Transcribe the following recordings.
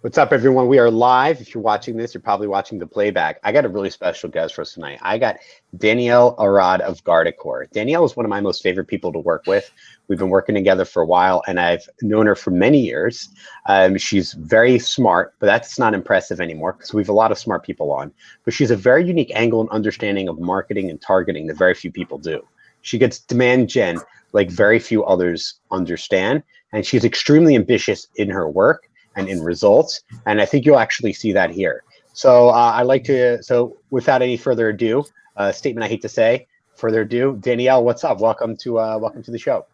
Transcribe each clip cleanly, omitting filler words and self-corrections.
What's up, everyone? We are live. If you're watching this, you're probably watching the playback. I got a really special guest for us tonight. I got Danielle Arad of Guardicore. Danielle is one of my most favorite people to work with. We've been working together for a while, and I've known her for many years. She's very smart, but that's not impressive anymore because we have a lot of smart people on. But she's a very unique angle and understanding of marketing and targeting that very few people do. She gets demand gen like very few others understand, and she's extremely ambitious in her work and in results, and I think you'll actually see that here. So so without any further ado, statement I hate to say, further ado, Danielle, what's up? Welcome to the show.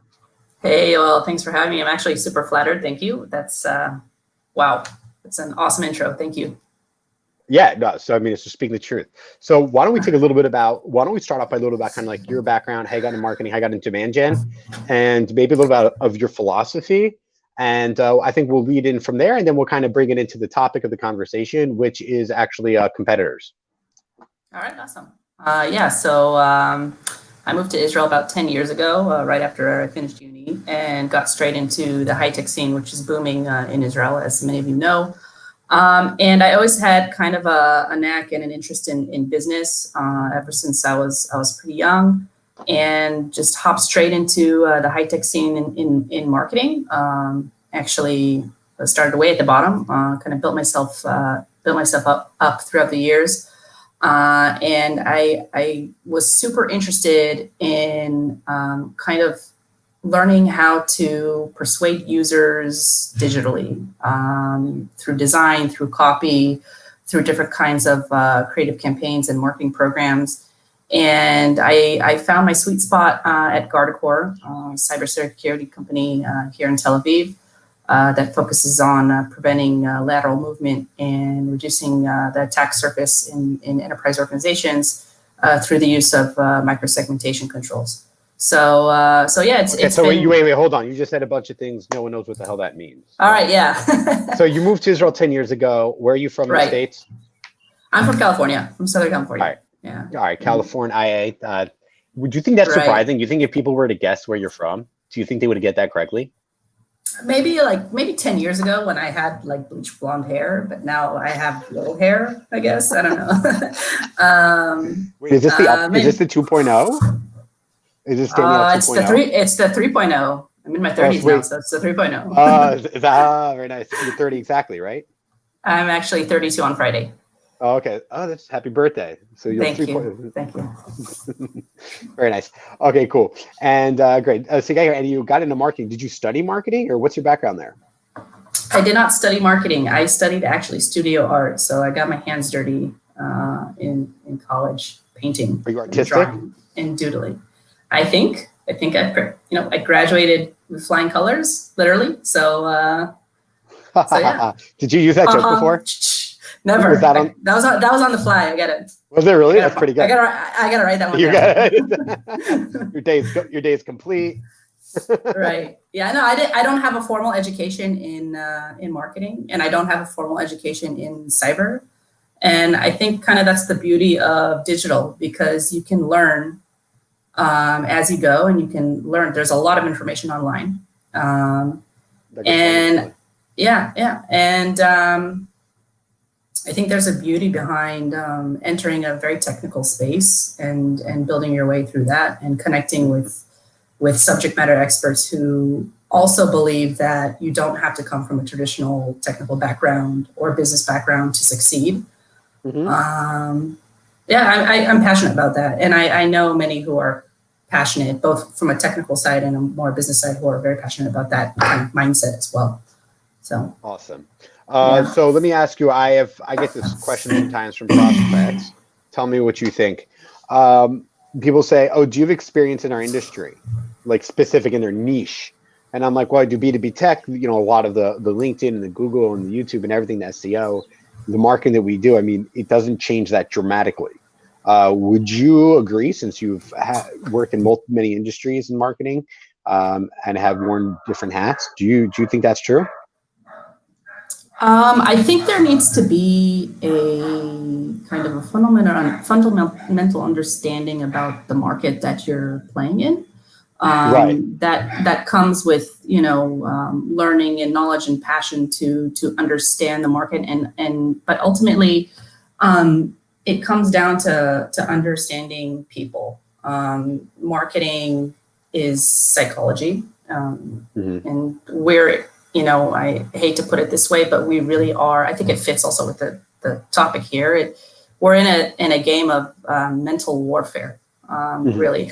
Hey, well, thanks for having me. I'm actually super flattered. Thank you. That's wow, it's an awesome intro. Thank you. Yeah, no, so I mean, it's just speaking the truth. So why don't we start off by a little about kind of like your background, how you got into marketing, how you got into demand gen, and maybe a little bit of your philosophy. And I think we'll lead in from there, and then we'll kind of bring it into the topic of the conversation, which is actually competitors. All right, awesome. Yeah, so I moved to Israel about 10 years ago, right after I finished uni, and got straight into the high-tech scene, which is booming in Israel, as many of you know. And I always had kind of a knack and an interest in business ever since I was pretty young, and just hopped straight into the high-tech scene in marketing. Actually started way at the bottom, kind of built myself up throughout the years. And I was super interested in kind of learning how to persuade users digitally through design, through copy, through different kinds of creative campaigns and marketing programs. And I found my sweet spot at Guardicore, cybersecurity company here in Tel Aviv that focuses on preventing lateral movement and reducing the attack surface in enterprise organizations through the use of microsegmentation controls. So yeah, wait, hold on. You just said a bunch of things. No one knows what the hell that means. All right, yeah. So you moved to Israel 10 years ago. Where are you from in the States? I'm from California, from Southern California. All right. Yeah. All right, California, IA. Would you think that's surprising? You think if people were to guess where you're from, do you think they would get that correctly? Maybe 10 years ago when I had like bleach blonde hair, but now I have little hair, I guess. I don't know. Wait, is this the 2.0? Is this Danielle 2.0? It's the 3.0. I'm in my 30s now, so it's the 3.0. Very nice. You're 30 exactly, right? I'm actually 32 on Friday. Oh, okay. Oh, that's happy birthday. So you're Thank you. Very nice. Okay, cool. And great. So and you got into marketing. Did you study marketing, or what's your background there? I did not study marketing. I studied actually studio art. So I got my hands dirty in college, painting. Are you artistic? Drawing, and doodling. I think I graduated with flying colors, literally. So yeah. Did you use that joke before? Never. That was on the fly. I get it. Was it really? That's pretty good. I gotta write that one down. Your day is complete. Right. Yeah. No, I don't have a formal education in marketing, and I don't have a formal education in cyber. And I think kind of that's the beauty of digital, because you can learn as you go, and you can learn. There's a lot of information online. And I think there's a beauty behind entering a very technical space and building your way through that, and connecting with subject matter experts who also believe that you don't have to come from a traditional technical background or business background to succeed. Mm-hmm. I'm passionate about that. And I know many who are passionate, both from a technical side and a more business side, who are very passionate about that kind of mindset as well. So awesome. So let me ask you, I get this question sometimes from prospects. Tell me what you think. People say, oh, do you have experience in our industry, like specific in their niche? And I'm like, well, I do B2B tech, a lot of the LinkedIn and the Google and the YouTube and everything, the SEO, the marketing that we do. I mean, it doesn't change that dramatically. Would you agree, since you've worked in many industries in marketing and have worn different hats? Do you think that's true? I think there needs to be a kind of a fundamental understanding about the market that you're playing in. Right. that comes with, learning and knowledge and passion to understand the market, but ultimately, it comes down to understanding people. Marketing is psychology, and we're, I hate to put it this way, but we really are. I think it fits also with the topic here. We're in a game of mental warfare. Really,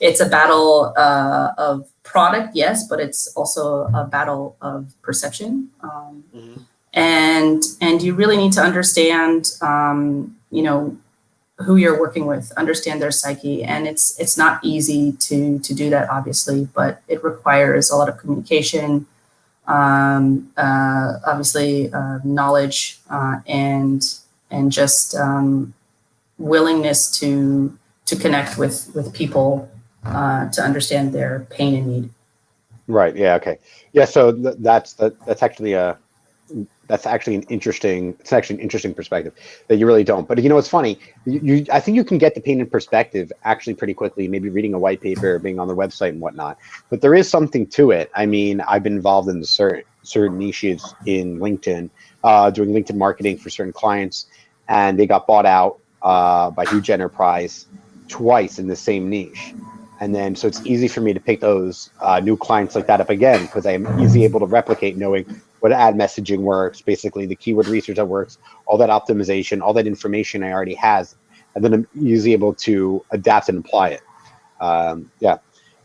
it's a battle of product, yes, but it's also a battle of perception. And you really need to understand, who you're working with, understand their psyche, and it's not easy to do that, obviously, but it requires a lot of communication, obviously, knowledge, and just willingness to connect with people, to understand their pain and need. Right. Yeah. Okay. Yeah. So that's actually an interesting perspective that you really don't. But it's funny. I think you can get the pain and perspective actually pretty quickly, maybe reading a white paper, being on their website and whatnot. But there is something to it. I mean, I've been involved in certain niches in LinkedIn, doing LinkedIn marketing for certain clients, and they got bought out by huge enterprise twice in the same niche. And then, so it's easy for me to pick those new clients like that up again, because I am easily able to replicate knowing what ad messaging works, basically the keyword research that works, all that optimization, all that information I already has, and then I'm easily able to adapt and apply it. Yeah.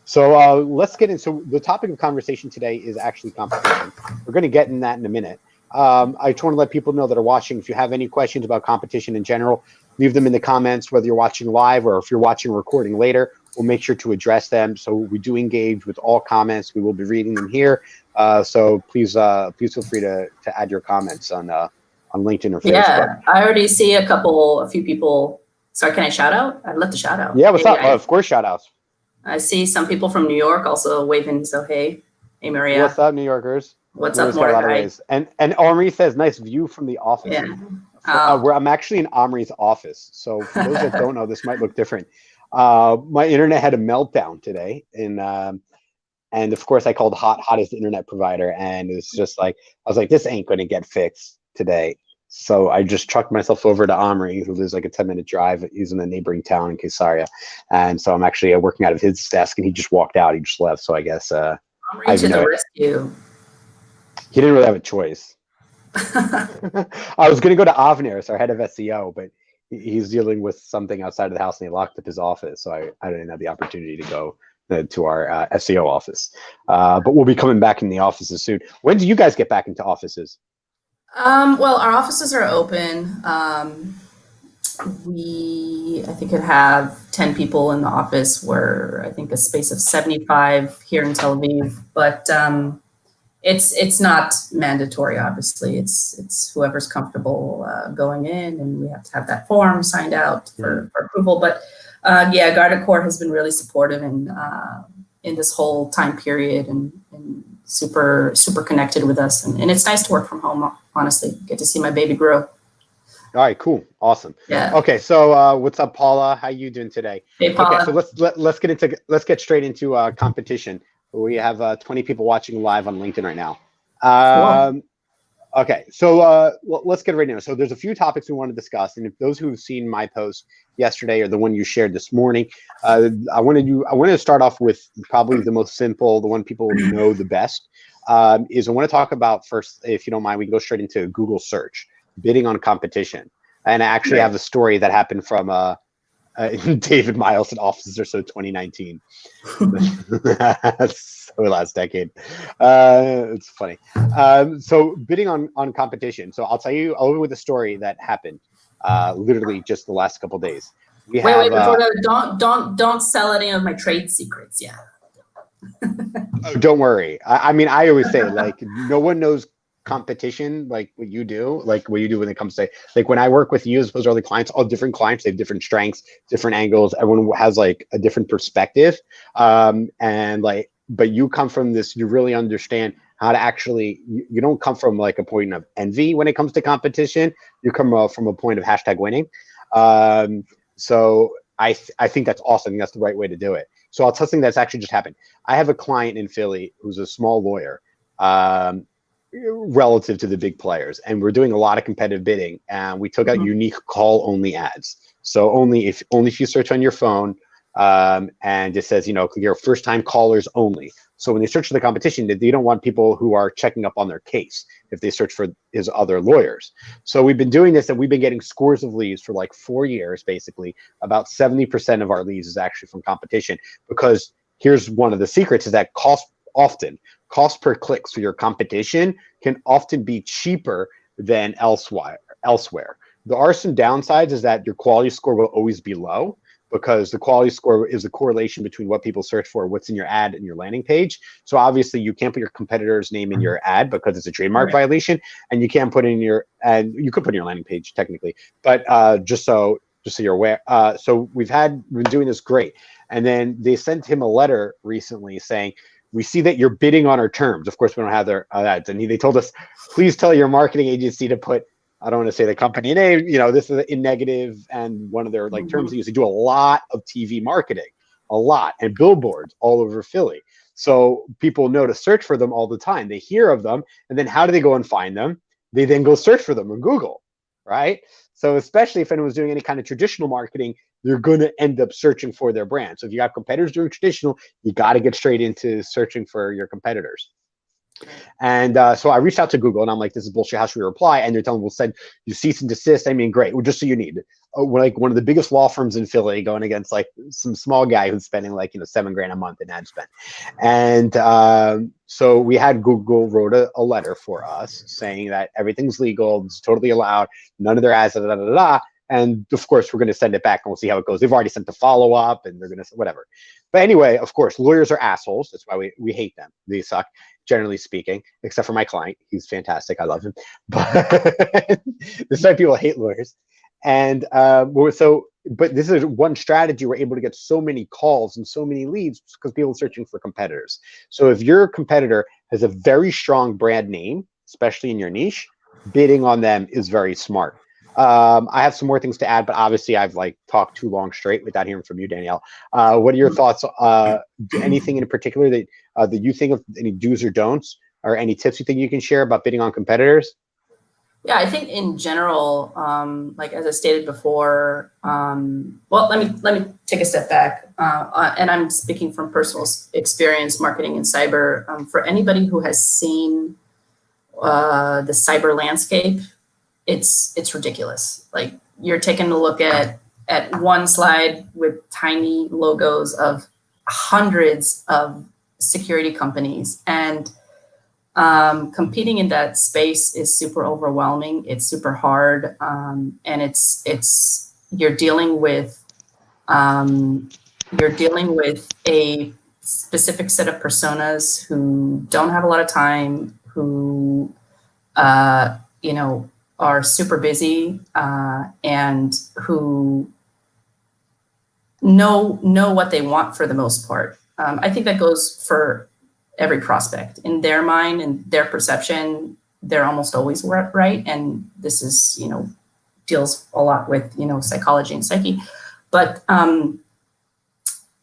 So let's get in. So the topic of conversation today is actually competition. We're going to get in that in a minute. I just want to let people know that are watching, if you have any questions about competition in general, leave them in the comments, whether you're watching live or if you're watching a recording later. We'll make sure to address them. So we do engage with all comments. We will be reading them here. So please feel free to add your comments on LinkedIn or Facebook. Yeah, I already see a few people. Sorry, can I shout out? I'd love to shout out. Yeah, what's up? Of course, shout outs. I see some people from New York also waving. So hey, Maria. What's up, New Yorkers? What's up, Mordecai? And Omri says, nice view from the office. Yeah. Where I'm actually in Omri's office. So for those that don't know, this might look different. My internet had a meltdown today, and of course I called hottest internet provider, and it's just like, I was like, this ain't going to get fixed today. So I just trucked myself over to Omri, who lives like a 10-minute drive. He's in a neighboring town in Caesarea, and so I'm actually working out of his desk, and he just walked out. He just left. So I guess Omri to the rescue. He didn't really have a choice. I was going to go to Avner, our head of SEO, but he's dealing with something outside of the house, and he locked up his office. So I didn't have the opportunity to go to our SEO office. But we'll be coming back in the offices soon. When do you guys get back into offices? Well, our offices are open. I think could have 10 people in the office. We're, I think, a space of 75 here in Tel Aviv, but it's not mandatory. Obviously, it's whoever's comfortable going in, and we have to have that form signed out for approval. But yeah, Guardicore has been really supportive in this whole time period, and super connected with us, and it's nice to work from home. Honestly, get to see my baby grow. All right, cool, awesome. Yeah. Okay, so what's up, Paula? How you doing today? Hey, Paula. Okay, so let's get straight into competition. We have 20 people watching live on LinkedIn right now. Cool. Okay, so let's get right into it. So there's a few topics we want to discuss, and if those who've seen my post yesterday or the one you shared this morning, I wanted to start off with probably the most simple, the one people know the best. Is I want to talk about first, if you don't mind, we can go straight into Google search, bidding on competition, and I actually have a story that happened from David Miles at Offices or So 2019. So last decade. It's funny. So bidding on competition. So I'll open with a story that happened literally just the last couple of days. Wait, before that, don't sell any of my trade secrets. Yeah. Oh, don't worry. I mean, I always say, like, no one knows competition like what you do when it comes to, like, when I work with you as opposed to other clients. All different clients, they have different strengths, different angles. Everyone has like a different perspective, and like, but you come from this, you really understand how to actually, you don't come from like a point of envy when it comes to competition. You come from a point of #winning. So I think that's awesome. That's the right way to do it. So I'll tell something that's actually just happened. I have a client in Philly who's a small lawyer, relative to the big players, and we're doing a lot of competitive bidding, and we took out unique call only ads. So only if you search on your phone, and it says, your first time callers only. So when they search for the competition, they don't want people who are checking up on their case if they search for his other lawyers. So we've been doing this, and we've been getting scores of leads for like 4 years, basically. About 70% of our leads is actually from competition, because here's one of the secrets is that cost per clicks for your competition can often be cheaper than elsewhere. There are some downsides, is that your quality score will always be low, because the quality score is a correlation between what people search for, what's in your ad and your landing page. So obviously you can't put your competitor's name in your ad because it's a trademark violation, and you can't put in your ad. You could put in your landing page technically, but just so you're aware. So we've been doing this great. And then they sent him a letter recently saying, we see that you're bidding on our terms. Of course, we don't have their ads. And they told us, please tell your marketing agency to put, I don't want to say the company name, this is in negative, and one of their terms they use. They do a lot of TV marketing, a lot, and billboards all over Philly. So people know to search for them all the time. They hear of them, and then how do they go and find them? They then go search for them on Google, right? So especially if anyone's doing any kind of traditional marketing, they're going to end up searching for their brand. So if you have competitors doing traditional, you got to get straight into searching for your competitors. And so I reached out to Google, and I'm like, this is bullshit. How should we reply? And they're telling me, we'll send you cease and desist. I mean, great. Well, just so you need, like one of the biggest law firms in Philly going against like some small guy who's spending like, $7,000 a month in ad spend. And so we had Google wrote a letter for us saying that everything's legal, it's totally allowed, none of their ads, da, da, da, da. And of course, we're going to send it back, and we'll see how it goes. They've already sent the follow-up, and they're going to whatever. But anyway, of course, lawyers are assholes. That's why we hate them. They suck, generally speaking, except for my client. He's fantastic. I love him. But this is why people hate lawyers. And but this is one strategy. We're able to get so many calls and so many leads because people are searching for competitors. So if your competitor has a very strong brand name, especially in your niche, bidding on them is very smart. I have some more things to add, but obviously I've talked too long straight without hearing from you, Danielle. What are your thoughts? Anything in particular that you think of, any do's or don'ts, or any tips you think you can share about bidding on competitors? Yeah, I think in general, as I stated before, well, let me take a step back, and I'm speaking from personal experience marketing in cyber. For anybody who has seen the cyber landscape, it's ridiculous. Like, you're taking a look at one slide with tiny logos of hundreds of security companies, and competing in that space is super overwhelming. It's super hard, and you're dealing with a specific set of personas who don't have a lot of time, who are super busy, and who know what they want for the most part. I think that goes for every prospect. In their mind and their perception, they're almost always right. And this is, deals a lot with, psychology and psyche. But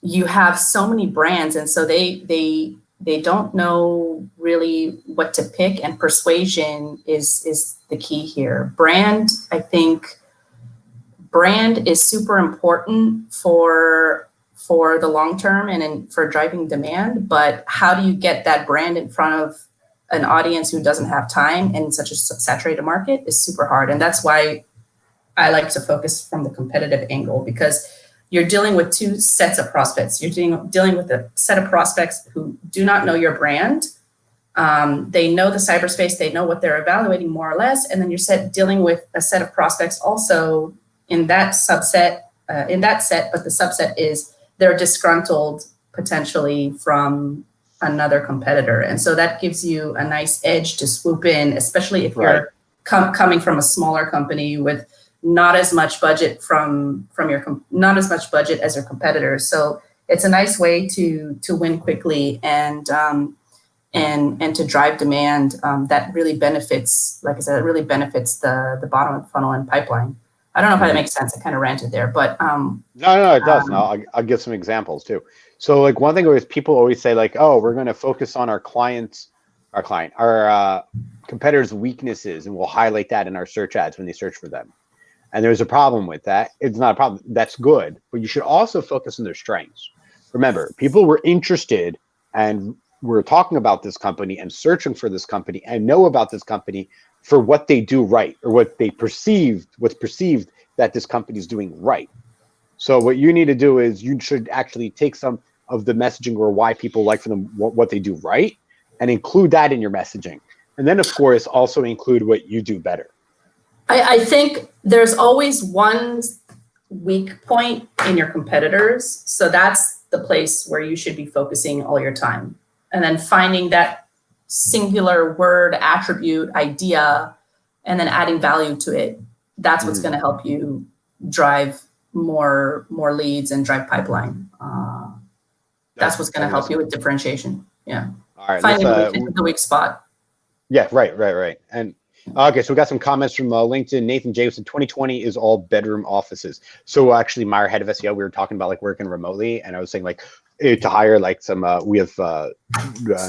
you have so many brands, and so they don't know really what to pick, and persuasion is the key here. I think brand is super important for the long term and for driving demand, but how do you get that brand in front of an audience who doesn't have time in such a saturated market is super hard. And that's why I like to focus from the competitive angle, because you're dealing with two sets of prospects. You're dealing with a set of prospects who do not know your brand. They know the cyberspace, they know what they're evaluating more or less. And then you're dealing with a set of prospects also in that subset, but the subset is they're disgruntled potentially from another competitor. And so that gives you a nice edge to swoop in, especially if you're coming from a smaller company with not as much budget not as much budget as your competitors. So it's a nice way to win quickly and to drive demand that really benefits, like I said, it really benefits the bottom of the funnel and pipeline. I don't know if that makes sense. I kind of ranted there, but no, it does. I'll give some examples too. So like one thing is people always say like, oh, we're going to focus on our competitors' weaknesses, and we'll highlight that in our search ads when they search for them. And there's a problem with that. It's not a problem. That's good, but you should also focus on their strengths. Remember, people were interested and were talking about this company and searching for this company and know about this company for what they do right, or what's perceived that this company is doing right. So what you need to do is you should actually take some of the messaging or why people like for them what they do right and include that in your messaging. And then, of course, also include what you do better. I think there's always one weak point in your competitors. So that's the place where you should be focusing all your time. And then finding that singular word, attribute, idea, and then adding value to it. That's what's going to help you drive more leads and drive pipeline. That's what's going to help you with differentiation. Yeah. All right. Finding the weak spot. Yeah. Right. And okay, so we got some comments from LinkedIn. Nathan Jameson, 2020 is all bedroom offices. So actually, Meyer, head of SEO, we were talking about like working remotely, and I was saying like to hire like some. We have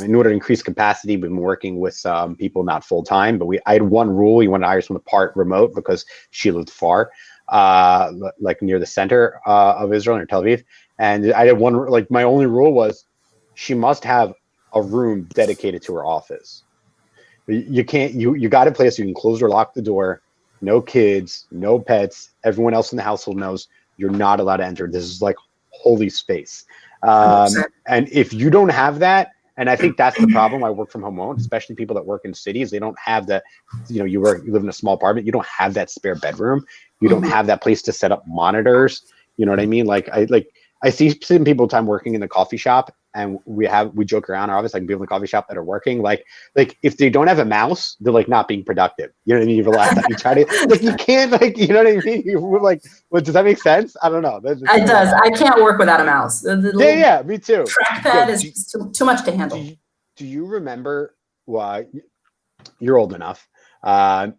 in order to increase capacity, we've been working with some people not full time, but I had one rule: we wanted to hire someone part remote because she lived far, like near the center of Israel, near Tel Aviv, and I had one like my only rule was she must have a room dedicated to her office. You can't, you got a place you can close or lock the door, no kids, no pets. Everyone else in the household knows you're not allowed to enter. This is like holy space. And if you don't have that, and I think that's the problem I work from home won't, especially people that work in cities, they don't have that, you live in a small apartment, you don't have that spare bedroom. You don't have that place to set up monitors. You know what I mean? Like I see some people time working in the coffee shop, and we joke around our office, like people in the coffee shop that are working, like if they don't have a mouse, they're like not being productive. You know what I mean? The last time you try to, like, you can't, like, you know what I mean? You're like, well, does that make sense? I don't know. It does. I can't work without a mouse. Yeah, me too. Trackpad is too much to handle. Do you remember? Well, you're old enough.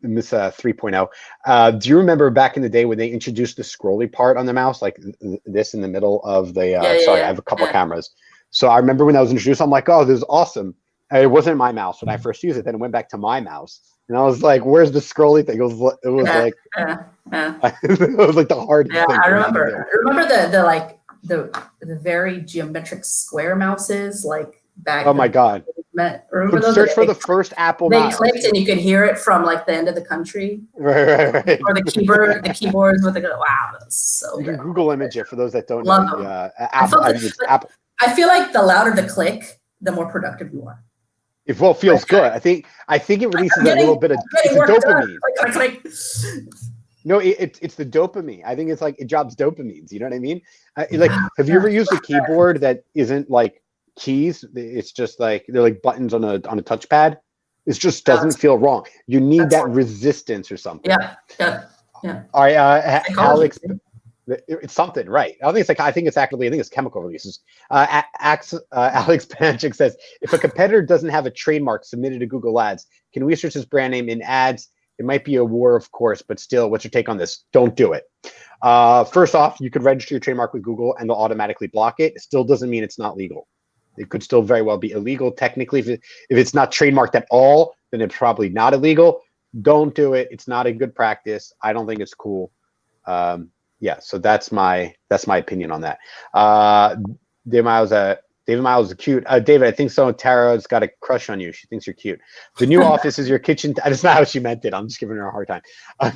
Miss 3.0. Do you remember back in the day when they introduced the scrolly part on the mouse, like this in the middle of the? I have a couple cameras. So I remember when that was introduced, I'm like, oh, this is awesome. And it wasn't my mouse when I first used it. Then it went back to my mouse, and I was like, "Where's the scrolly thing?" It was like it was like the hardest. Yeah, thing I remember. I remember the very geometric square mouses like back. Oh my god! Remember those? Search for the first Apple mouse. They clicked and you could hear it from like the end of the country. Right. Or the keyboards with wow, that's so. You can Google image it for those that don't Love know. them. Apple. I feel like the louder the click, the more productive you are. It feels good. I think it releases a little bit of dopamine. No, it's the dopamine. I think it's like it drops dopamines. You know what I mean? Like, have you ever used a keyboard that isn't like keys? It's just like they're like buttons on a touchpad. It just doesn't feel wrong. You need that resistance or something. Yeah. All right, Alex. It's something, right? I think it's chemical releases. Alex Panchik says, if a competitor doesn't have a trademark submitted to Google Ads, can we search his brand name in ads? It might be a war, of course, but still, what's your take on this? Don't do it. First off, you could register your trademark with Google and they'll automatically block it. It still doesn't mean it's not legal. It could still very well be illegal. Technically, if it's not trademarked at all, then it's probably not illegal. Don't do it. It's not a good practice. I don't think it's cool. Yeah, so that's my opinion on that. David Miles is cute. David, I think so. Tara's got a crush on you. She thinks you're cute. The new office is your kitchen. That's not how she meant it. I'm just giving her a hard time.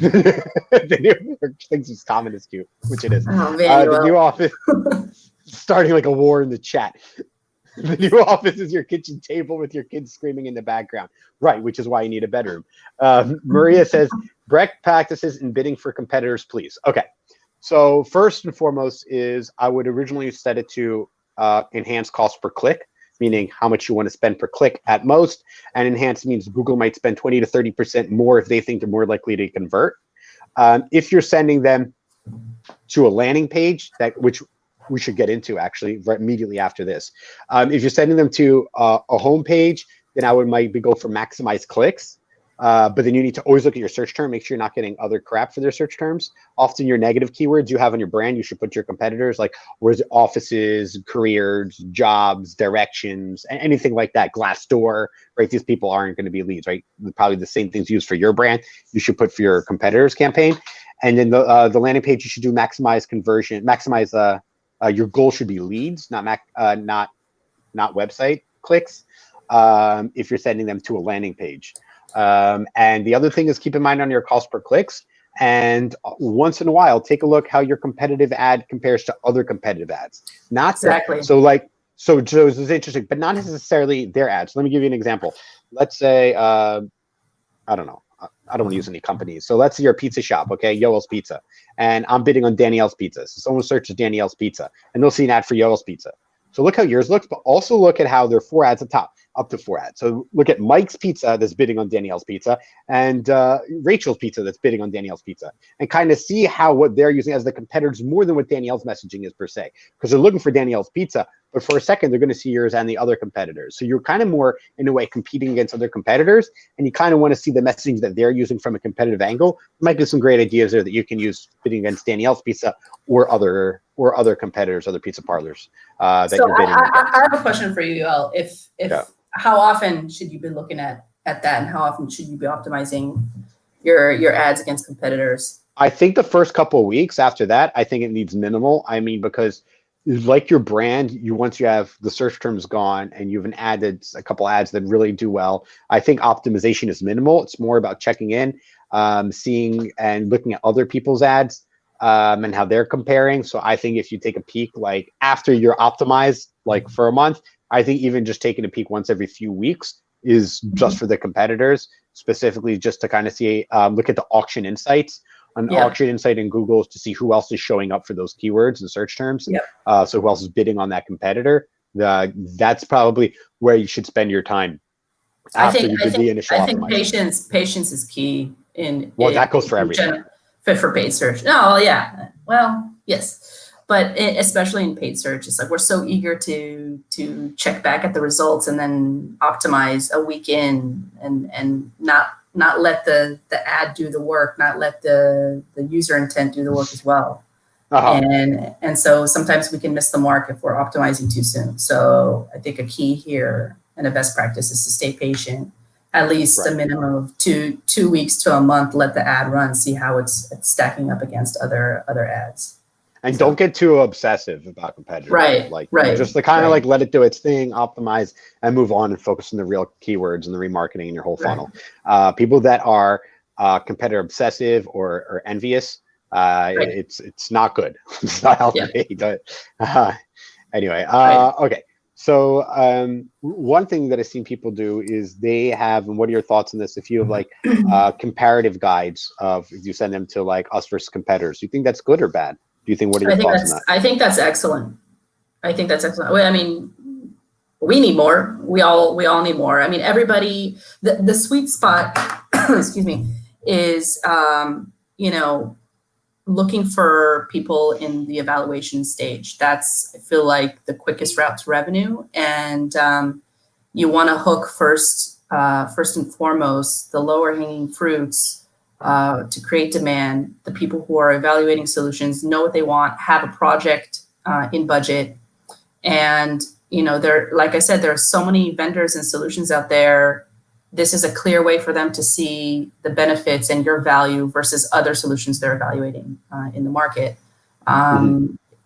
She thinks it's common is cute, which it is. Oh, the new office, starting like a war in the chat. The new office is your kitchen table with your kids screaming in the background. Right, which is why you need a bedroom. Maria says, Brecht practices in bidding for competitors, please. Okay. So first and foremost is I would originally set it to enhance cost per click, meaning how much you want to spend per click at most. And enhance means Google might spend 20 to 30% more if they think they're more likely to convert. If you're sending them to a landing page, which we should get into actually right immediately after this. If you're sending them to a home page, then I would go for maximize clicks. But then you need to always look at your search term, make sure you're not getting other crap for their search terms. Often your negative keywords you have on your brand, you should put your competitors, like where's offices, careers, jobs, directions, anything like that. Glassdoor, right? These people aren't going to be leads, right? Probably the same things used for your brand, you should put for your competitors' campaign. And then the landing page, you should do maximize conversion, maximize your goal should be leads, not website clicks, if you're sending them to a landing page. And the other thing is keep in mind on your cost per clicks. And once in a while, take a look how your competitive ad compares to other competitive ads. Not exactly. So this is interesting, but not necessarily their ads. Let me give you an example. Let's say, I don't know. I don't want to use any companies. So let's say you're a pizza shop, okay? Yoel's Pizza. And I'm bidding on Danielle's Pizza. So someone searches Danielle's Pizza and they'll see an ad for Yoel's Pizza. So look how yours looks, but also look at how there are 4 ads at top, up to 4 ads. So look at Mike's Pizza that's bidding on Danielle's Pizza and Rachel's Pizza that's bidding on Danielle's Pizza, and kind of see how what they're using as the competitors more than what Danielle's messaging is per se, because they're looking for Danielle's Pizza, but for a second they're going to see yours and the other competitors. So you're kind of more in a way competing against other competitors, and you kind of want to see the messaging that they're using from a competitive angle. There might be some great ideas there that you can use bidding against Danielle's Pizza or other competitors, other pizza parlors that So you're bidding against. I have a question for you, Yoel. How often should you be looking at that, and how often should you be optimizing your ads against competitors? I think the first couple of weeks. After that, I think it needs minimal. I mean, because like your brand, once you have the search terms gone and you've added a couple ads that really do well, I think optimization is minimal. It's more about checking in, seeing and looking at other people's ads and how they're comparing. So I think if you take a peek, like after you're optimized, like for a month, I think even just taking a peek once every few weeks is just for the competitors, specifically just to kind of see, look at the auction insights. Auction insight in Google to see who else is showing up for those keywords and search terms. So who else is bidding on that competitor? That's probably where you should spend your time after you did the initial optimization. Patience is key that goes for everything. Fit for paid search. No, yeah. Well, yes. But especially in paid search, it's like we're so eager to check back at the results and then optimize a week in and not let the ad do the work, not let the user intent do the work as well. And so sometimes we can miss the mark if we're optimizing too soon. So I think a key here and a best practice is to stay patient, at least a minimum of two weeks to a month. Let the ad run, see how it's stacking up against other ads. And don't get too obsessive about competitors. Just to kind of like let it do its thing, optimize, and move on and focus on the real keywords and the remarketing in your whole funnel. People that are competitor obsessive or envious, it's not good. It's not healthy. Anyway, okay. So one thing that I've seen people do is they have, and what are your thoughts on this? If you have like comparative guides of, if you send them to like us versus competitors, do you think that's good or bad? Do you think, what are your thoughts on that? I think that's excellent. I think that's excellent. I mean, we need more. We all need more. I mean, everybody, the sweet spot, excuse me, is, looking for people in the evaluation stage. That's, I feel like, the quickest route to revenue. And you want to hook first and foremost, the lower hanging fruits to create demand. The people who are evaluating solutions know what they want, have a project in budget. And, like I said, there are so many vendors and solutions out there. This is a clear way for them to see the benefits and your value versus other solutions they're evaluating in the market.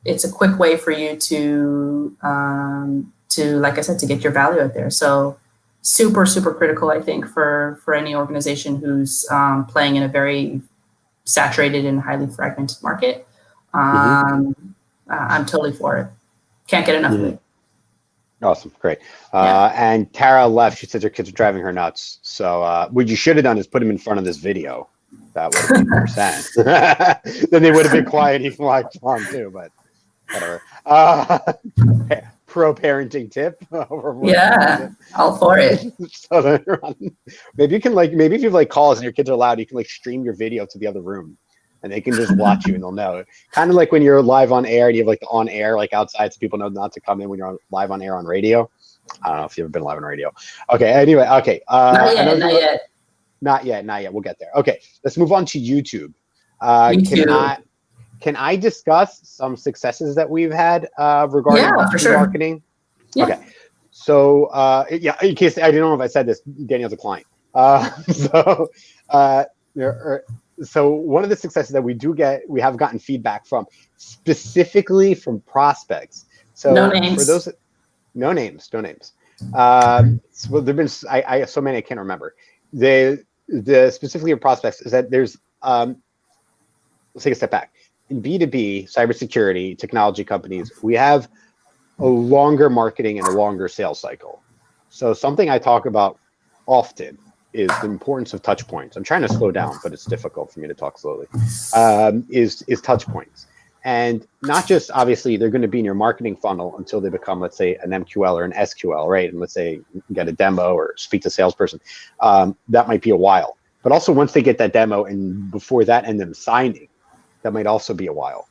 It's a quick way for you to, like I said, to get your value out there. So super, super critical, I think, for any organization who's playing in a very saturated and highly fragmented market. I'm totally for it. Can't get enough of it. Awesome. Great. And Tara left. She said her kids are driving her nuts. So what you should have done is put them in front of this video. That would have been %. Then they would have been quiet even while I talked too, but whatever. Pro parenting tip. All for it. So maybe you can maybe if you have calls and your kids are loud, you can stream your video to the other room. And they can just watch you and they'll know. Kind of like when you're live on air and you have the on air outside, so people know not to come in when you're live on air on radio. I don't know if you've ever been live on radio. Okay. Anyway. Okay. Not yet. Not yet, not yet. We'll get there. Okay, let's move on to YouTube. YouTube. Can I discuss some successes that we've had regarding Yeah, for sure. marketing? Yeah. Okay, so yeah, in case I don't know if I said this, Danielle's a client. So so one of the successes that we have gotten feedback from, specifically from prospects. So No names. for those, no names. So there've been I so many I can't remember. The specifically of prospects is that there's let's take a step back. In B2B cybersecurity technology companies, we have a longer marketing and a longer sales cycle. So something I talk about often is the importance of touch points. I'm trying to slow down, but it's difficult for me to talk slowly. Is touch points. And not just, obviously, they're going to be in your marketing funnel until they become, let's say, an MQL or an SQL, right? And let's say you get a demo or speak to a salesperson. That might be a while. But also once they get that demo and before that and them signing, that might also be a while.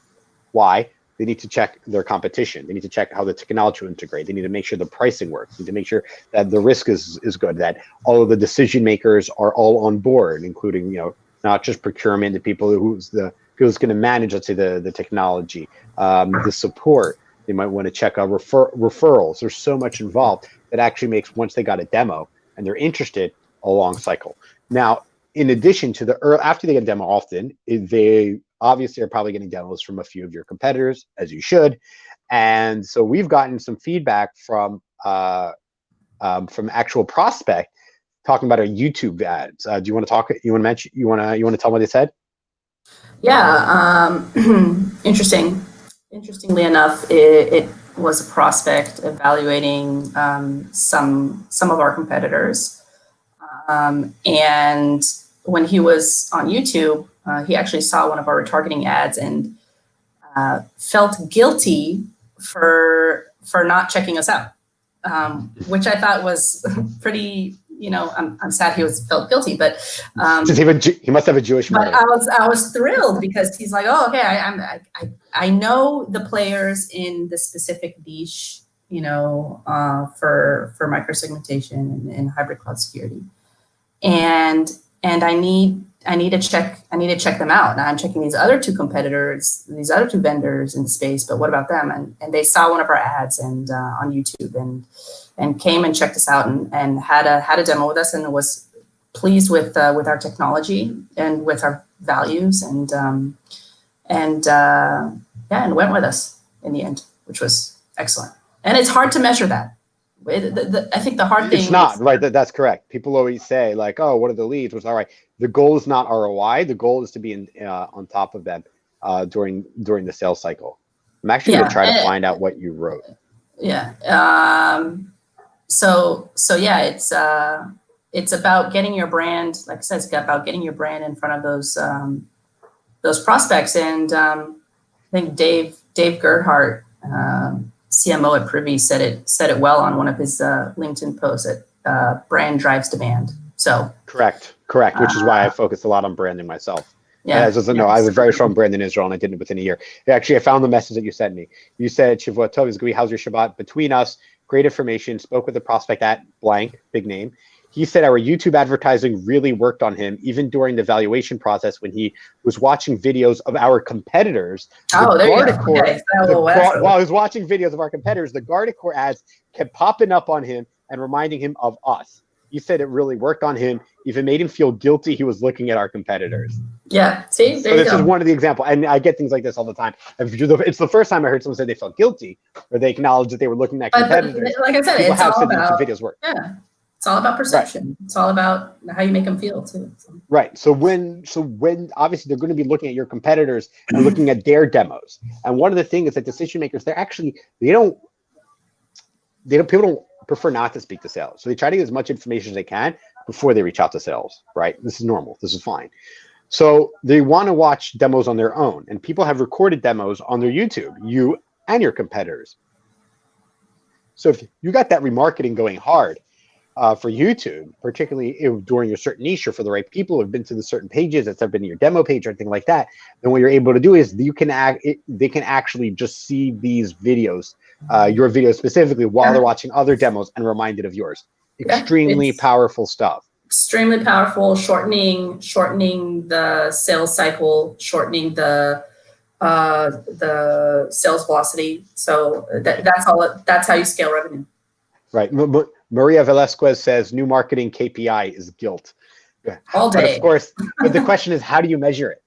Why? They need to check their competition. They need to check how the technology will integrate. They need to make sure the pricing works. They need to make sure that the risk is good, that all of the decision makers are all on board, including, not just procurement, the people who's going to manage, let's say, the technology, the support. They might want to check referrals. There's so much involved that actually makes, once they got a demo and they're interested, a long cycle. Now, in addition to after they get a demo, often they obviously are probably getting demos from a few of your competitors, as you should. And so we've gotten some feedback from actual prospect talking about our YouTube ads. Do you want to talk? You want to mention? You want to tell them what they said? Yeah. Interestingly enough, it was a prospect evaluating some of our competitors, and when he was on YouTube, he actually saw one of our retargeting ads and felt guilty for not checking us out, which I thought was pretty. I'm sad he felt guilty, but he must have a Jewish mother. But I was thrilled because he's like, oh, okay, I know the players in the specific niche, for microsegmentation and hybrid cloud security, and I need to check them out. Now I'm checking these other two competitors, these other two vendors in the space, but what about them? And they saw one of our ads and on YouTube and came and checked us out and had a demo with us and was pleased with our technology and with our values and went with us in the end, which was excellent. And it's hard to measure that. I think the hard thing it's not right. That's correct. People always say like, "Oh, what are the leads?" Which, all right. The goal is not ROI. The goal is to be on top of them during the sales cycle. I'm actually going to try to find out what you wrote. Yeah. So yeah, it's about getting your brand. Like I said, it's about getting your brand in front of those prospects. And I think Dave Gerhardt, CMO at Privy, said it well on one of his LinkedIn posts that brand drives demand. So correct, which is why I focus a lot on branding myself. Yeah, I have a very strong brand in Israel, and I did it within a year. Actually, I found the message that you sent me. You said, "Shavua Tov, is how's your Shabbat?" Between us, great information. Spoke with the prospect at blank, big name. He said our YouTube advertising really worked on him, even during the valuation process when he was watching videos of our competitors. Oh, there you go. Okay. While he was watching videos of our competitors, the Guardicore ads kept popping up on him and reminding him of us. He said it really worked on him, even made him feel guilty he was looking at our competitors. Yeah, see, so this is one of the examples, and I get things like this all the time. It's the first time I heard someone say they felt guilty or they acknowleded that they were looking at competitors. But like I said, it's all about videos work. Yeah, it's all about perception. Right. It's all about how you make them feel too. So. Right. So when obviously they're going to be looking at your competitors and looking at their demos, and one of the things is that decision makers, people don't prefer not to speak to sales. So they try to get as much information as they can before they reach out to sales, right? This is normal. This is fine. So they want to watch demos on their own, and people have recorded demos on their YouTube, you and your competitors. So if you got that remarketing going hard for YouTube, particularly during a certain niche or for the right people who've been to the certain pages that's been in your demo page or anything like that, then what you're able to do is they can actually just see these videos, your videos specifically, while they're watching other demos and reminded of yours. Extremely powerful stuff. extremely powerful, shortening the sales cycle, shortening the sales velocity. So that's how you scale revenue. Right. Maria Velasquez says new marketing KPI is guilt. All day. But of course, but the question is, how do you measure it?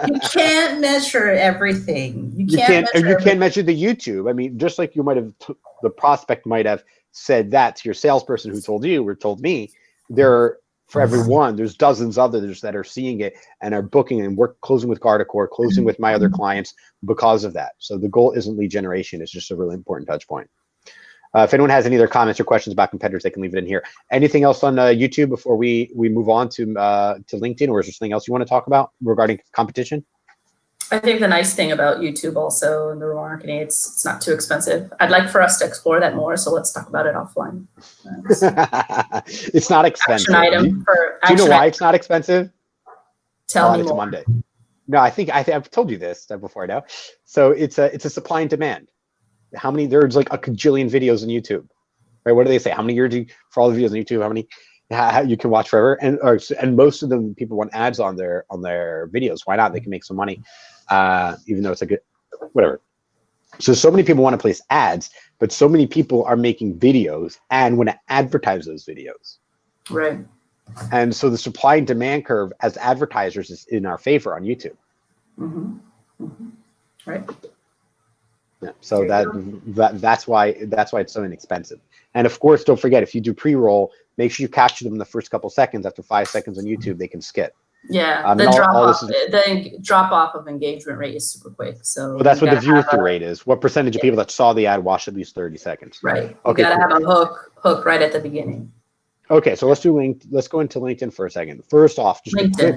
You can't measure everything. You can't measure the YouTube. I mean, just like you might have, the prospect might have said that to your salesperson who told you or told me, for everyone, there's dozens others that are seeing it and are booking and closing with Guardicore, closing with my other clients because of that. So the goal isn't lead generation. It's just a really important touch point. If anyone has any other comments or questions about competitors, they can leave it in here. Anything else on YouTube before we move on to LinkedIn, or is there something else you want to talk about regarding competition? I think the nice thing about YouTube also in the marketing, it's not too expensive. I'd like for us to explore that more, so let's talk about it offline. It's not expensive. Do you know why it's not expensive? Tell me it's more. A Monday. No, I think I've told you this before now. So it's a supply and demand. There's like a cajillion videos on YouTube, right? What do they say? How many years for all the videos on YouTube? How many you can watch forever? And most of them people want ads on their videos. Why not? They can make some money, even though it's a good whatever. So many people want to place ads, but so many people are making videos and want to advertise those videos. Right. And so the supply and demand curve as advertisers is in our favor on YouTube. Mm-hmm. Mm-hmm. Right. Yeah, so that's why it's so inexpensive. And of course, don't forget, if you do pre-roll, make sure you capture them in the first couple seconds. After 5 seconds on YouTube, they can skip. Yeah, the drop off of engagement rate is super quick. So that's what the view-through rate is. What percentage of people that saw the ad watched at least 30 seconds? Right. Okay. You gotta have a hook right at the beginning. Okay, so let's go into LinkedIn for a second. First off, just a quick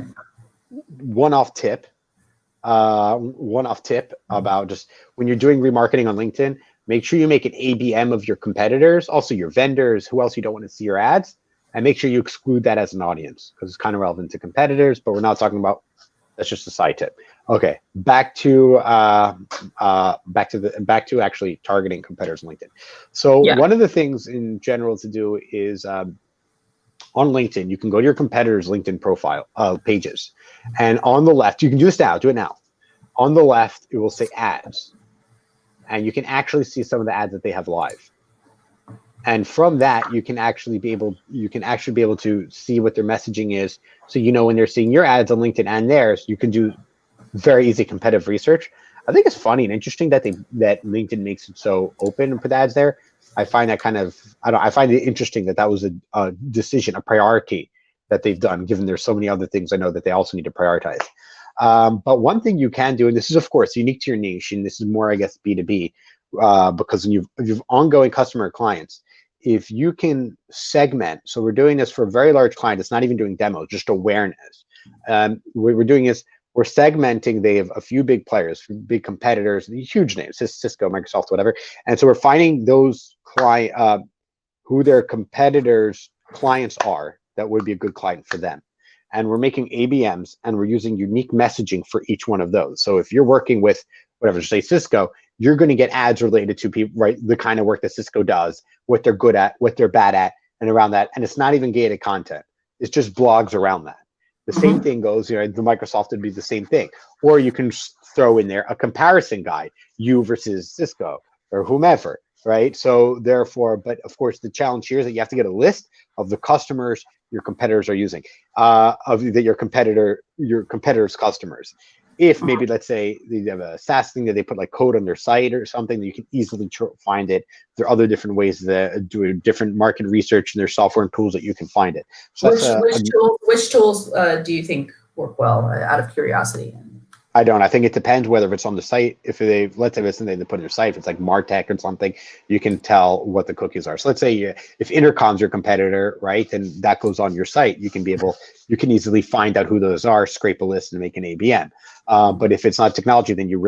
one-off tip about just when you're doing remarketing on LinkedIn, make sure you make an ABM of your competitors, also your vendors, who else you don't want to see your ads, and make sure you exclude that as an audience because it's kind of relevant to competitors, but we're not talking about, that's just a side tip. Okay, back to actually targeting competitors on LinkedIn. So one of the things in general to do is on LinkedIn, you can go to your competitors' LinkedIn profile pages, and on the left, you can do this now. Do it now. On the left, it will say ads, and you can actually see some of the ads that they have live. And from that, you can actually be able to see what their messaging is. So when they're seeing your ads on LinkedIn and theirs, you can do very easy competitive research. I think it's funny and interesting that LinkedIn makes it so open and put ads there. I find that I find it interesting that was a decision, a priority that they've done, given there's so many other things I know that they also need to prioritize. But one thing you can do, and this is of course unique to your niche, and this is more, I guess, B2B, because when you've ongoing customer clients, if you can segment, so we're doing this for a very large client, it's not even doing demos, just awareness. What we're doing is we're segmenting. They have a few big players, big competitors, huge names, Cisco, Microsoft, whatever. And so we're finding those who their competitors' clients are that would be a good client for them. And we're making ABMs, and we're using unique messaging for each one of those. So if you're working with, whatever, say Cisco, you're going to get ads related to people, right? The kind of work that Cisco does, what they're good at, what they're bad at, and around that. And it's not even gated content. It's just blogs around that. The same thing goes, the Microsoft would be the same thing. Or you can throw in there a comparison guide, you versus Cisco or whomever, right? So therefore, but of course, the challenge here is that you have to get a list of the customers your competitors are using, your competitors' customers. If maybe, let's say, they have a SaaS thing that they put like code on their site or something, that you can easily find it. There are other different ways that do different market research, and there's software and tools that you can find it. So which tools do you think work well, out of curiosity? I don't. I think it depends whether it's on the site. If let's say it's something they put on their site, if it's like Martech or something, you can tell what the cookies are. So let's say if Intercom's your competitor, right, and that goes on your site, you can easily find out who those are, scrape a list, and make an ABM. But if it's not technology, then you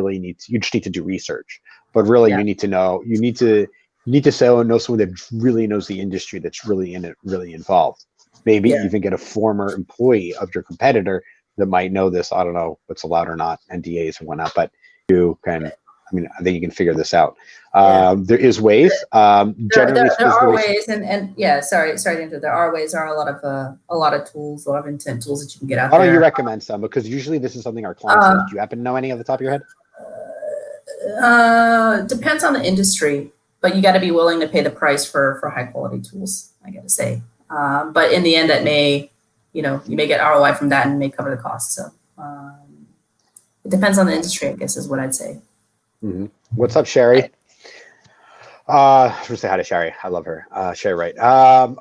just need to do research. But really, you need to know. You need to know someone that really knows the industry, that's really in it, really involved. Maybe even get a former employee of your competitor that might know this. I don't know what's allowed or not, NDAs and whatnot, but you can I mean, I think you can figure this out. Yeah. There is ways. Generally, There are specifically, ways, and yeah, sorry to interrupt. There are ways. There are a lot of tools, a lot of intent tools that you can get out why don't you there. recommend some? Because usually this is something our clients use. Do you happen to know any off the top of your head? Depends on the industry, but you got to be willing to pay the price for high quality tools, I got to say. But in the end, that may, you may get ROI from that and may cover the cost. So it depends on the industry, I guess, is what I'd say. Mm-hmm. What's up, Sherry? Say hi to Sherry. I love her. Sherry, right?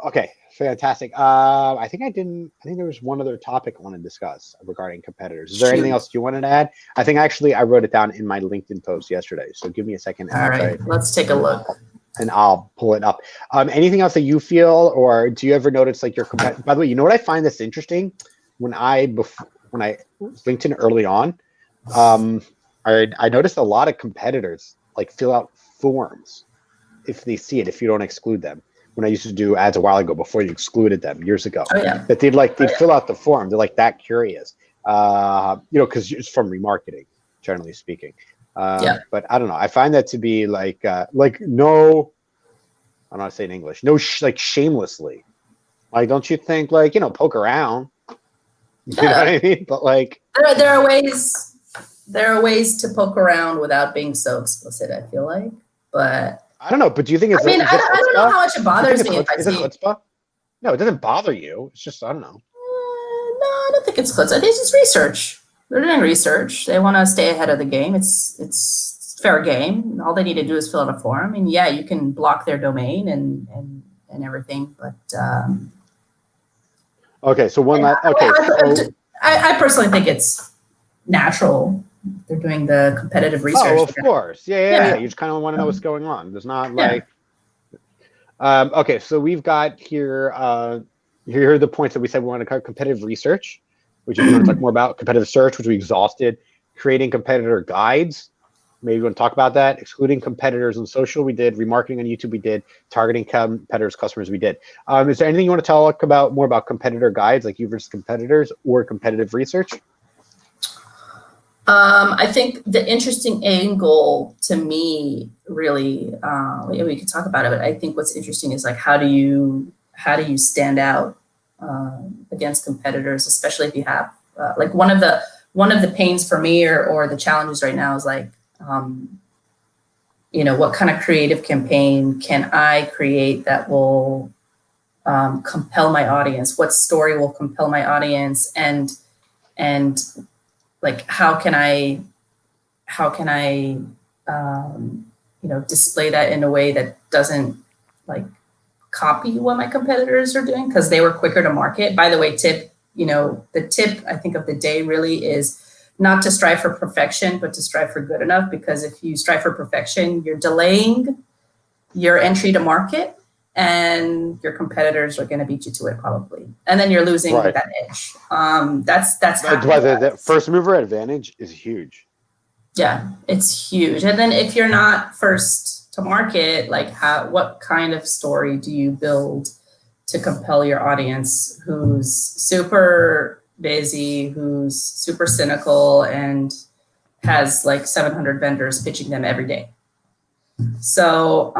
Okay, fantastic. I think there was one other topic I want to discuss regarding competitors. Is there anything else you wanted to add? I think actually I wrote it down in my LinkedIn post yesterday. So give me a second. All right, let's take a look. And I'll pull it up. Anything else that you feel, or do you ever notice like your competitor? By the way, you know what I find this interesting? When I LinkedIn early on, I noticed a lot of competitors like fill out forms if they see it, if you don't exclude them. When I used to do ads a while ago, before you excluded them years ago, that they'd fill out the form. They're like that curious, because it's from remarketing, generally speaking. But I don't know. I find that to be like no, I'm not saying English. No, like shamelessly. Like, don't you think poke around? You know what I mean? But like, there are ways to poke around without being so explicit, I feel like, but. I don't know, but do you think it's? I mean, I don't know how much it bothers me if I see. Is it chutzpah? No, it doesn't bother you. It's just I don't know. No, I don't think it's chutzpah. It's just research. They're doing research. They want to stay ahead of the game. It's fair game. All they need to do is fill out a form. And yeah, you can block their domain and everything, but. Okay, so one last. Okay, I personally think it's natural. They're doing the competitive research. Oh, of course. Yeah. You just kind of want to know what's going on. There's not like. Okay, so we've got here. Here are the points that we said we want to cover: competitive research, which if you want to talk more about, competitive search, which we exhausted, creating competitor guides. Maybe you want to talk about that. Excluding competitors on social, we did. Remarketing on YouTube, we did. Targeting competitors, customers, we did. Is there anything you want to talk about more about competitor guides, like you versus competitors, or competitive research? I think the interesting angle to me, really, we could talk about it, but I think what's interesting is like how do you stand out against competitors, especially if you have like one of the pains for me or the challenges right now is like what kind of creative campaign can I create that will compel my audience? What story will compel my audience, and like how can I display that in a way that doesn't like copy what my competitors are doing because they were quicker to market. By the way, the tip I think of the day really is not to strive for perfection, but to strive for good enough, because if you strive for perfection, you're delaying your entry to market and your competitors are going to beat you to it probably. And then you're losing that edge. That's why the first mover advantage is huge. Yeah, it's huge. And then if you're not first to market, like what kind of story do you build to compel your audience who's super busy, who's super cynical, and has like 700 vendors pitching them every day? So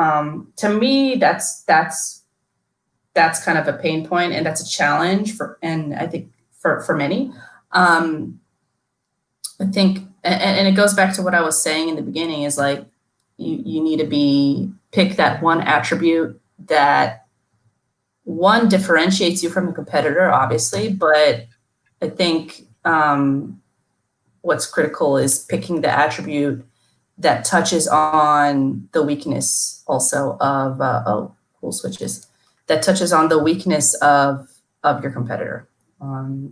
to me, that's kind of a pain point, and that's a challenge and I think for many. I think, and it goes back to what I was saying in the beginning, is like you need to pick that one attribute that one differentiates you from a competitor, obviously, but I think what's critical is picking the attribute that touches on the weakness also of cool switches, that touches on the weakness of your competitor.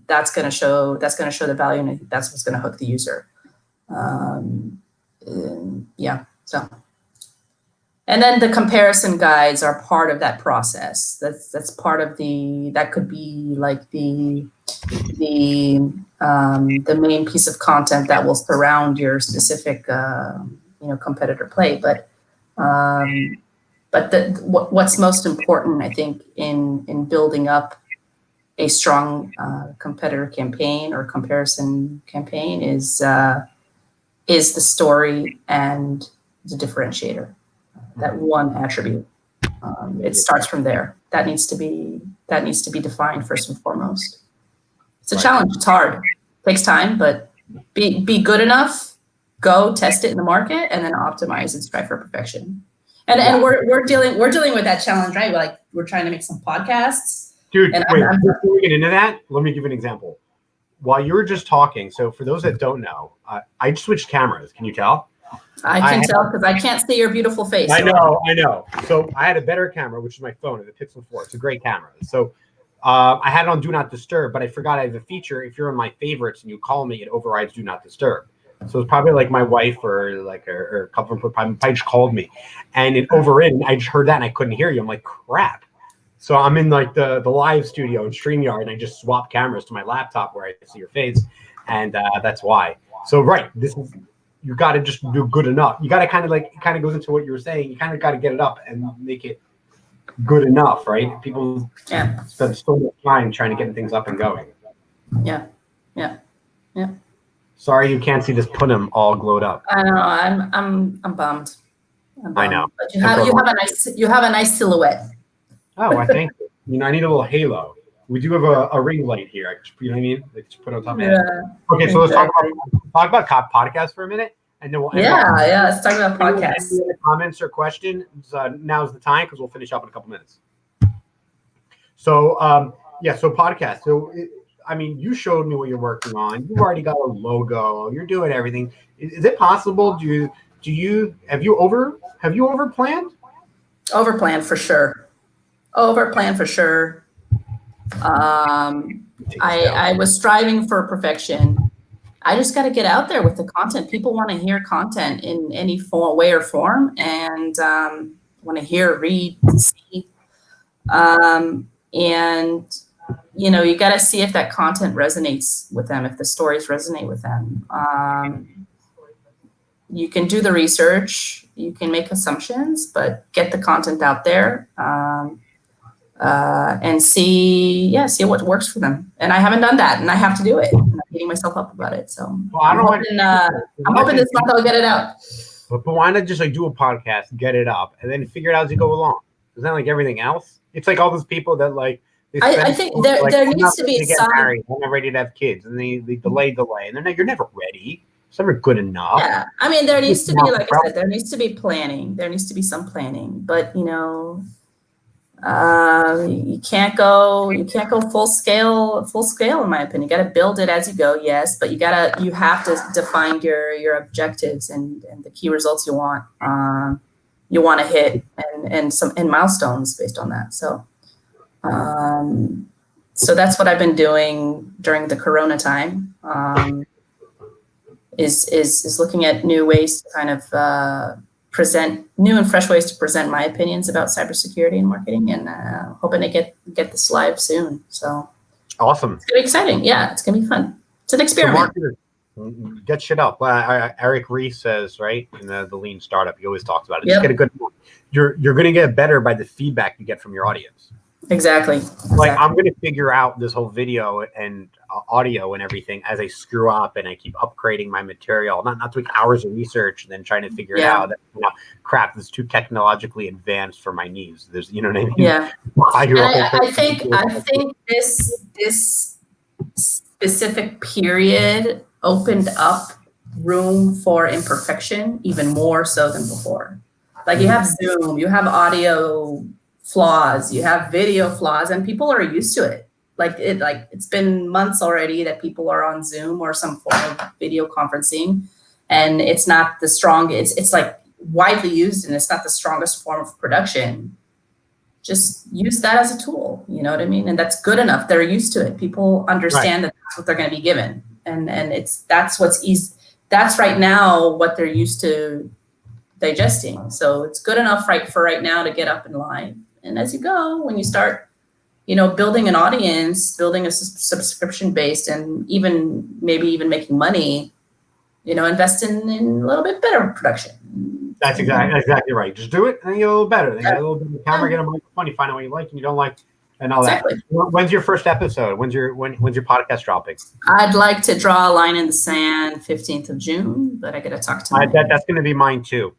That's going to show the value, and I think that's what's going to hook the user. So. And then the comparison guides are part of that process. That's part of that could be like the main piece of content that will surround your specific competitor play. But what's most important, I think, in building up a strong competitor campaign or comparison campaign is is the story and the differentiator, that one attribute. It starts from there. That needs to be defined first and foremost. It's a challenge. It's hard. It takes time, but be good enough. Go test it in the market and then optimize and strive for perfection. And we're dealing with that challenge, right? Like we're trying to make some podcasts. Dude, before we get into that, let me give you an example. While you were just talking, so for those that don't know, I switched cameras. Can you tell? I can tell because I can't see your beautiful face. I know. So I had a better camera, which is my phone, the Pixel 4. It's a great camera. So I had it on Do Not Disturb, but I forgot I have a feature. If you're in my favorites and you call me, it overrides Do Not Disturb. So it's probably like my wife or like a couple of probably just called me, and it overridden. I just heard that and I couldn't hear you. I'm like, crap. So I'm in like the live studio in StreamYard, and I just swap cameras to my laptop where I see your face, and that's why. So this is, you got to just do good enough. You got to kind of goes into what you were saying. You kind of got to get it up and make it good enough, right? People spend so much time trying to get things up and going. Yeah. Sorry, you can't see this punim all glowed up. I know. I'm bummed. I know. But you have a nice silhouette. Oh, I think I need a little halo. We do have a ring light here. You know what I mean? Like just put on top of my head. Okay, so let's talk about podcast for a minute, and then we'll end let's talk about podcasts. Any other comments or questions? Now's the time because we'll finish up in a couple minutes. So so podcast. So you showed me what you're working on. You've already got a logo. You're doing everything. Is it possible? Have you over planned? Over planned for sure. I was striving for perfection. I just got to get out there with the content. People want to hear content in any way or form, and want to hear, read, see. And you got to see if that content resonates with them, if the stories resonate with them. You can do the research, you can make assumptions, but get the content out there. And see what works for them. And I haven't done that, and I have to do it. I'm beating myself up about it. So I'm hoping this month I'll get it out. But why not just do a podcast, get it up, and then figure it out as you go along? Isn't that like everything else? It's like all those people that I think there needs to be some. Married, they're not ready to have kids, and they delay, and you're never ready. It's never good enough. Yeah, there needs to be, like I said, there needs to be planning. There needs to be some planning, but you can't go full scale in my opinion. You got to build it as you go, yes, but you have to define your objectives and the key results you want to hit and milestones based on that. So that's what I've been doing during the Corona time, is looking at new ways to kind of present new and fresh ways to present my opinions about cybersecurity and marketing, and hoping to get this live soon. So awesome. It's gonna be exciting. Yeah, it's gonna be fun. It's an experiment. So get shit up. Eric Ries says, right, in the lean startup, he always talks about it. Just get a good one. You're gonna get better by the feedback you get from your audience. Exactly. I'm gonna figure out this whole video and audio and everything as I screw up, and I keep upgrading my material, not doing hours of research and then trying to figure it out. Crap, this is too technologically advanced for my needs. There's, you know what I mean? Yeah. I think this specific period opened up room for imperfection even more so than before. Like you have Zoom, you have audio flaws, you have video flaws, and people are used to it. It's been months already that people are on Zoom or some form of video conferencing, and it's not the strongest. It's like widely used, and it's not the strongest form of production. Just use that as a tool, you know what I mean? And that's good enough. They're used to it. People understand that that's what they're going to be given, and that's what's easy. That's right now what they're used to digesting. So it's good enough for right now to get up and live. And as you go, when you start, building an audience, building a subscription based, and maybe even making money, invest in a little bit better production. That's exactly right. Just do it, and then you get a little better. Then get a little bit of camera, get a microphone, you find out what you like and you don't like, and all Exactly. that. When's your first episode? When's your podcast dropping? I'd like to draw a line in the sand 15th of June, but I got to talk to my That's going to be mine too.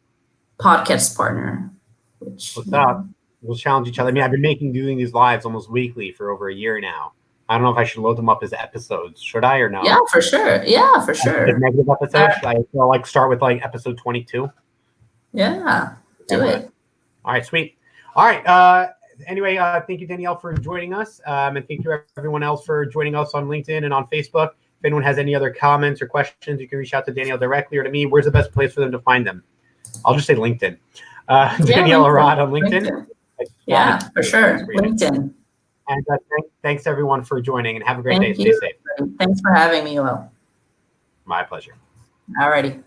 podcast partner. Which, What's up? We'll challenge each other. I mean, I've been doing these lives almost weekly for over a year now. I don't know if I should load them up as episodes. Should I or no? Yeah, for sure. Yeah, for sure. As negative episodes? Should I like start with like episode 22? Yeah, do it. All right, sweet. All right. Anyway, thank you, Danielle, for joining us. And thank you, everyone else, for joining us on LinkedIn and on Facebook. If anyone has any other comments or questions, you can reach out to Danielle directly or to me. Where's the best place for them to find them? I'll just say LinkedIn. Danielle Arad on LinkedIn. Yeah, for sure. LinkedIn. And thanks, everyone, for joining, and have a great day. Stay safe. Thanks for having me, Yoel. My pleasure. All righty.